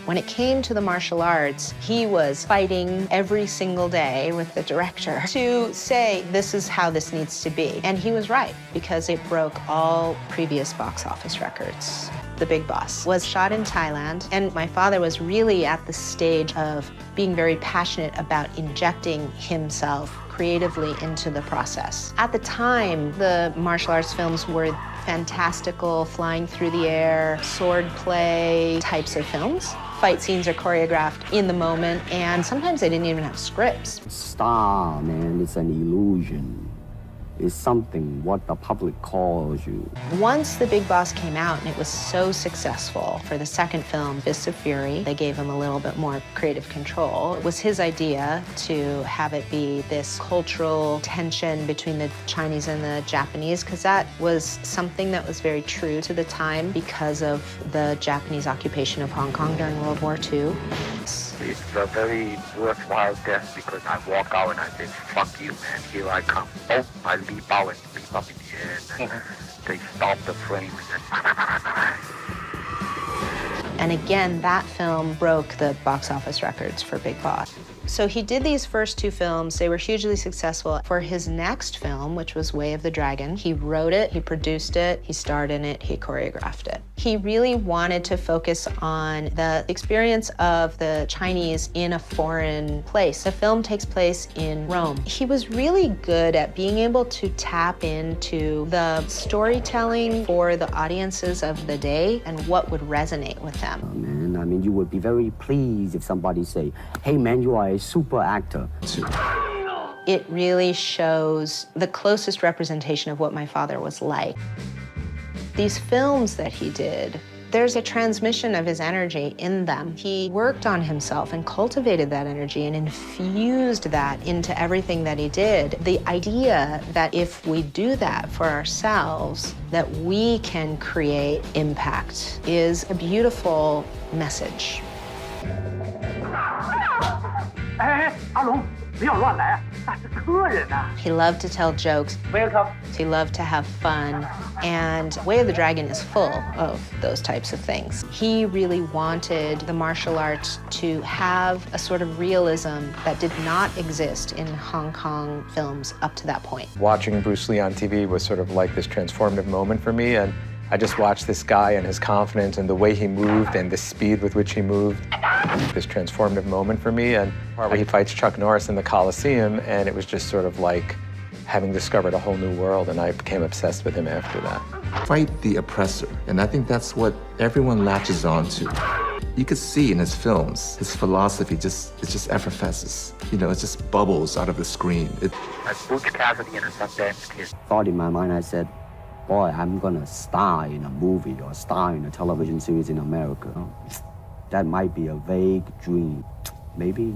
When it came to the martial arts, he was fighting every single day with the director to say, this is how this needs to be. And he was right, because it broke all previous box office records. The Big Boss was shot in Thailand, and my father was really at the stage of being very passionate about injecting himself creatively into the process. At the time, the martial arts films were fantastical, flying through the air, sword play types of films. Fight scenes are choreographed in the moment, and sometimes they didn't even have scripts. Star, man, it's an illusion. Is something what the public calls you. Once The Big Boss came out and it was so successful, for the second film, Bisa Fury, they gave him a little bit more creative control. It was his idea to have it be this cultural tension between the Chinese and the Japanese, because that was something that was very true to the time because of the Japanese occupation of Hong Kong during World War II. It's a very worthwhile death because I walk out and I say, fuck you, man, here I come. Oh, I leap out and leap up in the air, and then they stop the frame, And again, that film broke the box office records for Big Boss. So he did these first two films. They were hugely successful. For his next film, which was Way of the Dragon, he wrote it, he produced it, he starred in it, he choreographed it. He really wanted to focus on the experience of the Chinese in a foreign place. The film takes place in Rome. He was really good at being able to tap into the storytelling for the audiences of the day and what would resonate with them. Man, I mean, you would be very pleased if somebody say, hey man, you are a super actor. It really shows the closest representation of what my father was like. These films that he did, there's a transmission of his energy in them. He worked on himself and cultivated that energy and infused that into everything that he did. The idea that if we do that for ourselves, that we can create impact is a beautiful message. He loved to tell jokes. Welcome. He loved to have fun. And Way of the Dragon is full of those types of things. He really wanted the martial arts to have a sort of realism that did not exist in Hong Kong films up to that point. Watching Bruce Lee on TV was sort of like this transformative moment for me, and I just watched this guy and his confidence and the way he moved and the speed with which he moved. This transformative moment for me, and he fights Chuck Norris in the Coliseum, and it was just sort of like having discovered a whole new world, and I became obsessed with him after that. Fight the oppressor, and I think that's what everyone latches on to. You could see in his films, his philosophy just effervesces. You know, it just bubbles out of the screen. Like Butch Cassidy and a Sundance Kid. Thought in my mind, I said, boy, I'm gonna star in a movie or star in a television series in America. That might be a vague dream. Maybe.